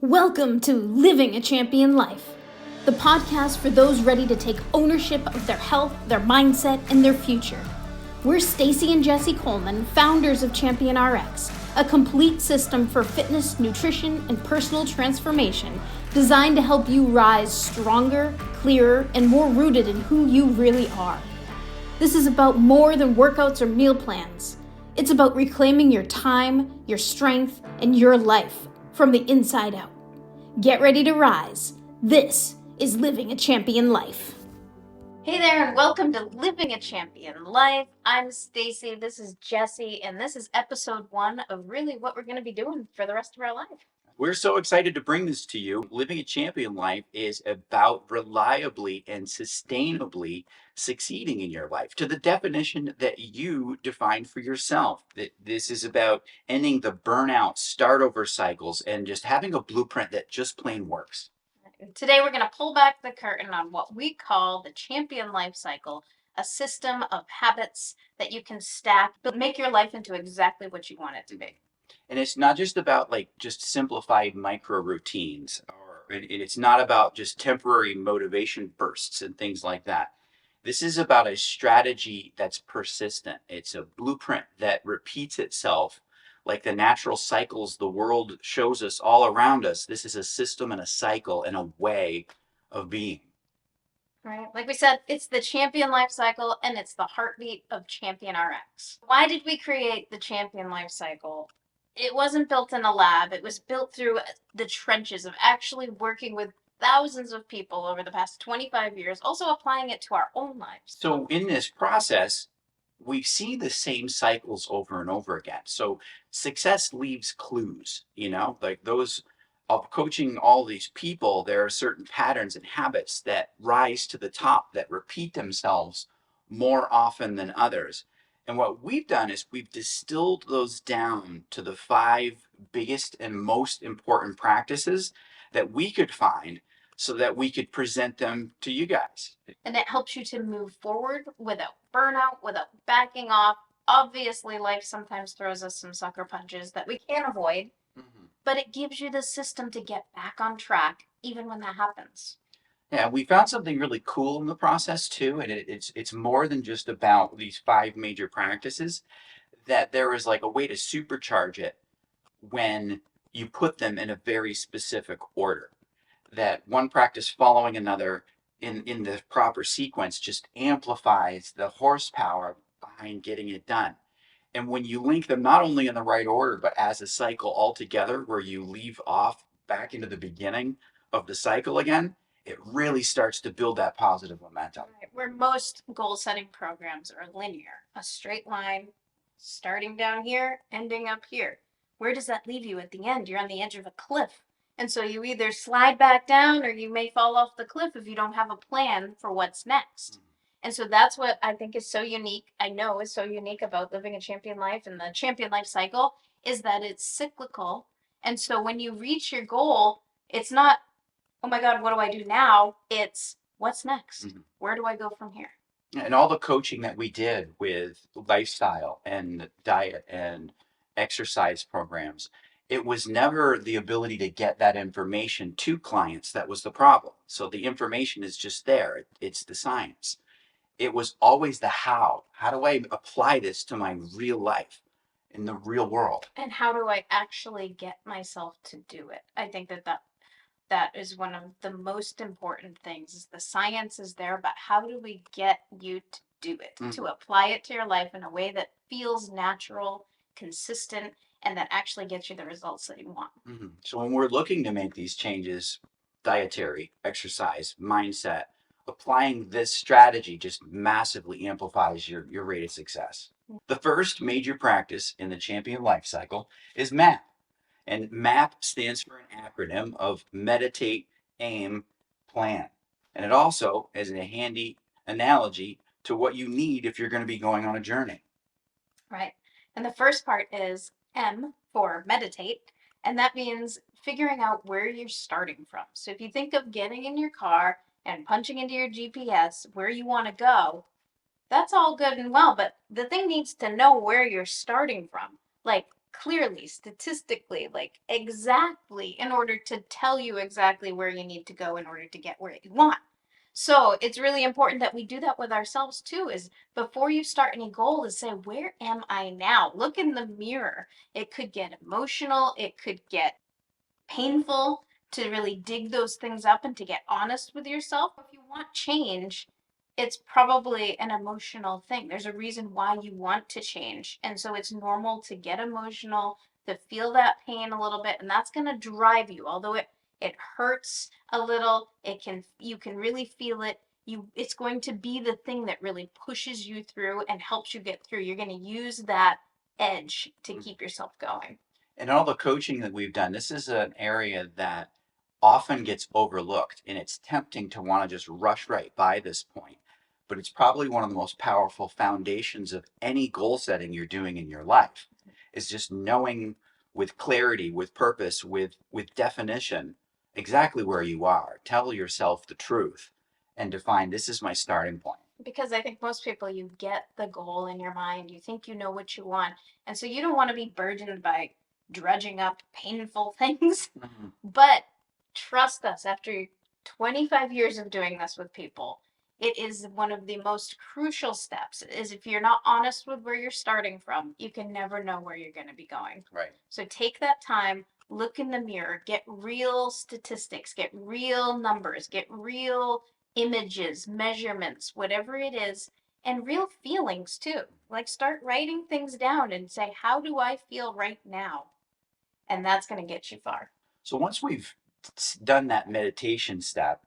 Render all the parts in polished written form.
Welcome to Living a Champion Life, the podcast for those ready to take ownership of their health, their mindset, and their future. We're Stacy and Jesse Coleman, founders of Champion RX, a complete system for fitness, nutrition, and personal transformation designed to help you rise stronger, clearer, and more rooted in who you really are. This is about more than workouts or meal plans. It's about reclaiming your time, your strength, and your life from the inside out. Get ready to rise. This is Living a Champion Life. Hey there, and welcome to Living a Champion Life. I'm Stacy, this is Jesse, and this is episode 1 of really what we're going to be doing for the rest of our life. We're so excited to bring this to you. Living a Champion Life is about reliably and sustainably succeeding in your life to the definition that you define for yourself. That this is about ending the burnout, start over cycles, and just having a blueprint that just plain works. Today, we're going to pull back the curtain on what we call the Champion Life Cycle, a system of habits that you can stack, but make your life into exactly what you want it to be. And it's not just about just simplified micro routines, or it's not about just temporary motivation bursts and things like that. This is about a strategy that's persistent. It's a blueprint that repeats itself like the natural cycles the world shows us all around us. This is a system and a cycle and a way of being. Right. Like we said, it's the Champion Life Cycle and it's the heartbeat of Champion RX. Why did we create the Champion Life Cycle? It wasn't built in a lab. It was built through the trenches of actually working with thousands of people over the past 25 years, also applying it to our own lives. So in this process, we see the same cycles over and over again. So success leaves clues, like those of coaching all these people, there are certain patterns and habits that rise to the top that repeat themselves more often than others. And what we've done is we've distilled those down to the 5 biggest and most important practices that we could find so that we could present them to you guys. And it helps you to move forward without burnout, without backing off. Obviously, life sometimes throws us some sucker punches that we can't avoid, but it gives you the system to get back on track even when that happens. Yeah, we found something really cool in the process too, and it's more than just about these 5 major practices, that there is like a way to supercharge it when you put them in a very specific order. That one practice following another in the proper sequence just amplifies the horsepower behind getting it done. And when you link them not only in the right order, but as a cycle altogether, where you leave off back into the beginning of the cycle again, it really starts to build that positive momentum. Right. Where most goal setting programs are linear, a straight line starting down here, ending up here. Where does that leave you at the end? You're on the edge of a cliff. And so you either slide back down or you may fall off the cliff if you don't have a plan for what's next. And so that's what I think is so unique. I know is so unique about living a champion life and the champion life cycle is that it's cyclical. And so when you reach your goal, it's not, oh my God, what do I do now? It's what's next? Where do I go from here? And all the coaching that we did with lifestyle and diet and exercise programs, it was never the ability to get that information to clients that was the problem. So the information is just there. It's the science. It was always the how. How do I apply this to my real life in the real world? And how do I actually get myself to do it? I think that is one of the most important things. Is the science is there, but how do we get you to do it, to apply it to your life in a way that feels natural, consistent, and that actually gets you the results that you want? So when we're looking to make these changes, dietary, exercise, mindset, applying this strategy just massively amplifies your rate of success. The first major practice in the Champion Life Cycle is MAP. And MAP stands for an acronym of Meditate, Aim, Plan. And it also is a handy analogy to what you need if you're going to be going on a journey. Right. And the first part is M for meditate. And that means figuring out where you're starting from. So if you think of getting in your car and punching into your GPS where you want to go, that's all good and well, but the thing needs to know where you're starting from. Like, clearly, statistically, like exactly, in order to tell you exactly where you need to go in order to get where you want. So it's really important that we do that with ourselves too, is before you start any goal is say, where am I now? Look in the mirror. It could get emotional, it could get painful to really dig those things up and to get honest with yourself. If you want change, it's probably an emotional thing. There's a reason why you want to change. And so it's normal to get emotional, to feel that pain a little bit, and that's going to drive you. Although it hurts a little, you can really feel it. It's going to be the thing that really pushes you through and helps you get through. You're going to use that edge to keep yourself going. And all the coaching that we've done, this is an area that often gets overlooked, and it's tempting to want to just rush right by this point. But it's probably one of the most powerful foundations of any goal setting you're doing in your life, is just knowing with clarity, with purpose, with definition, exactly where you are. Tell yourself the truth and define, this is my starting point. Because I think most people, you get the goal in your mind, you think you know what you want, and so you don't want to be burdened by dredging up painful things. Mm-hmm. But trust us, after 25 years of doing this with people, it is one of the most crucial steps. Is if you're not honest with where you're starting from, you can never know where you're going to be going. Right. So take that time, look in the mirror, get real statistics, get real numbers, get real images, measurements, whatever it is, and real feelings too. Like start writing things down and say, how do I feel right now? And that's going to get you far. So once we've done that meditation step,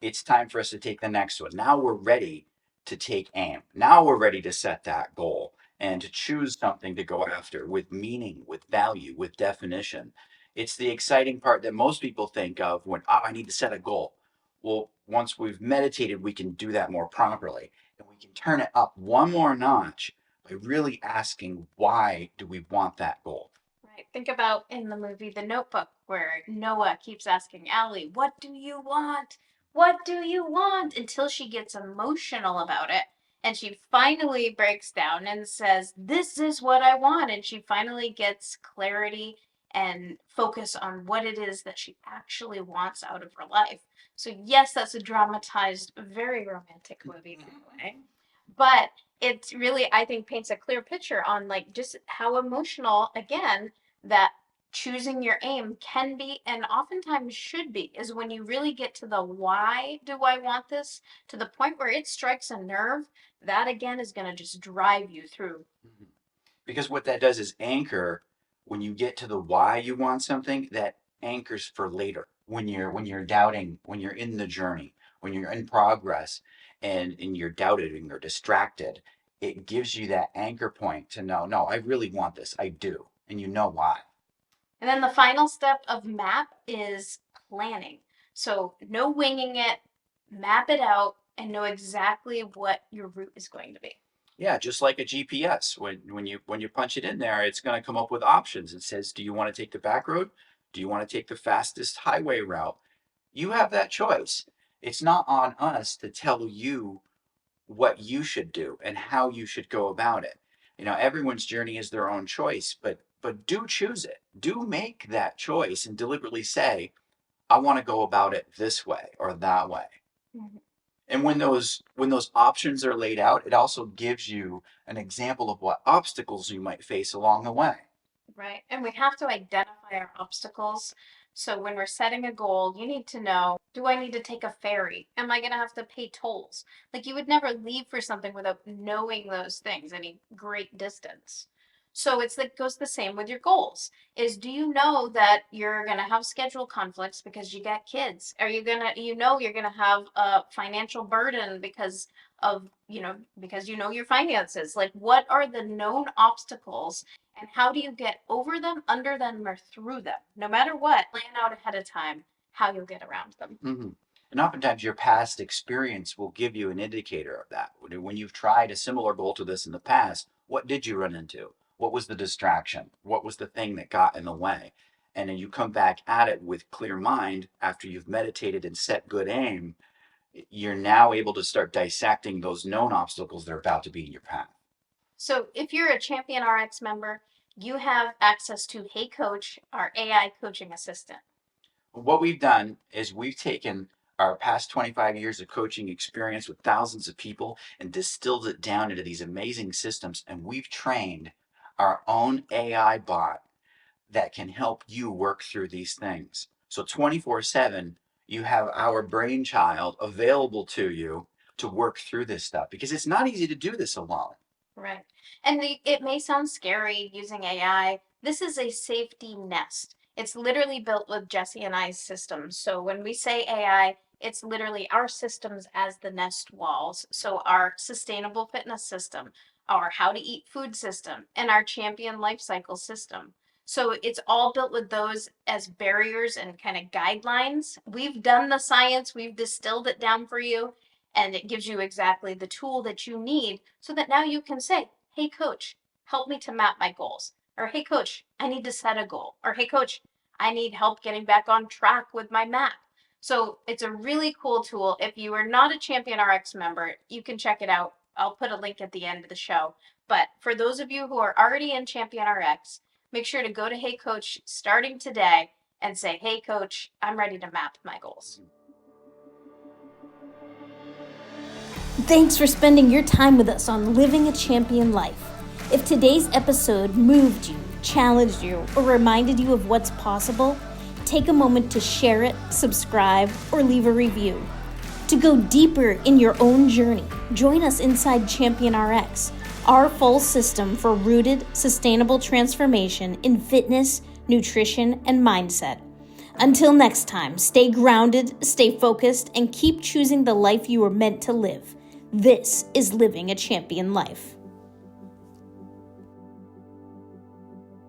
it's time for us to take the next one. Now we're ready to take aim. Now we're ready to set that goal and to choose something to go after with meaning, with value, with definition. It's the exciting part that most people think of when, oh, I need to set a goal. Well, once we've meditated, we can do that more properly. And we can turn it up one more notch by really asking, why do we want that goal? Right. Think about in the movie The Notebook, where Noah keeps asking Allie, what do you want? What do you want? Until she gets emotional about it. And she finally breaks down and says, this is what I want. And she finally gets clarity and focus on what it is that she actually wants out of her life. So, yes, that's a dramatized, very romantic movie in a way. But it's really, I think, paints a clear picture on like just how emotional, again, that choosing your aim can be and oftentimes should be, is when you really get to the why do I want this, to the point where it strikes a nerve. That again is going to just drive you through. Because what that does is anchor. When you get to the why you want something, that anchors for later, when you're doubting, when you're in the journey, when you're in progress, and you're doubted and you're distracted. It gives you that anchor point to know, no, I really want this, I do, and you know why. And then the final step of map is planning. So no winging it, map it out, and know exactly what your route is going to be. Yeah, just like a GPS. When you punch it in there, it's going to come up with options. It says, do you want to take the back road? Do you want to take the fastest highway route? You have that choice. It's not on us to tell you what you should do and how you should go about it. You know, everyone's journey is their own choice, but do choose it. Do make that choice and deliberately say, I want to go about it this way or that way. Mm-hmm. And when those options are laid out, it also gives you an example of what obstacles you might face along the way. Right. And we have to identify our obstacles. So when we're setting a goal, you need to know, do I need to take a ferry? Am I going to have to pay tolls? Like you would never leave for something without knowing those things, any great distance. So it's like goes the same with your goals. Is do you know that you're going to have schedule conflicts because you got kids? Are you going to you're going to have a financial burden because of, because you know your finances? Like what are the known obstacles and how do you get over them, under them, or through them? No matter what, plan out ahead of time how you'll get around them. Mm-hmm. And oftentimes your past experience will give you an indicator of that. When you've tried a similar goal to this in the past, what did you run into? What was the distraction? What was the thing that got in the way? And then you come back at it with clear mind after you've meditated and set good aim. You're now able to start dissecting those known obstacles that are about to be in your path. So if you're a Champion RX member, you have access to Hey Coach, our AI coaching assistant. What we've done is we've taken our past 25 years of coaching experience with thousands of people and distilled it down into these amazing systems. And we've trained our own AI bot that can help you work through these things. So 24/7, you have our brainchild available to you to work through this stuff because it's not easy to do this alone. Right. And it may sound scary using AI. This is a safety nest. It's literally built with Jesse and I's systems. So when we say AI, it's literally our systems as the nest walls. So our sustainable fitness system, our how to eat food system, and our champion life cycle system. So it's all built with those as barriers and kind of guidelines. We've done the science, we've distilled it down for you, and it gives you exactly the tool that you need so that now you can say, hey, coach, help me to map my goals. Or, hey, coach, I need to set a goal. Or, hey, coach, I need help getting back on track with my map. So it's a really cool tool. If you are not a Champion RX member, you can check it out. I'll put a link at the end of the show. But for those of you who are already in Champion RX, make sure to go to Hey Coach starting today and say, hey, coach, I'm ready to map my goals. Thanks for spending your time with us on Living a Champion Life. If today's episode moved you, challenged you, or reminded you of what's possible, take a moment to share it, subscribe, or leave a review. To go deeper in your own journey, join us inside Champion RX, our full system for rooted, sustainable transformation in fitness, nutrition, and mindset. Until next time, stay grounded, stay focused, and keep choosing the life you were meant to live. This is Living a Champion Life.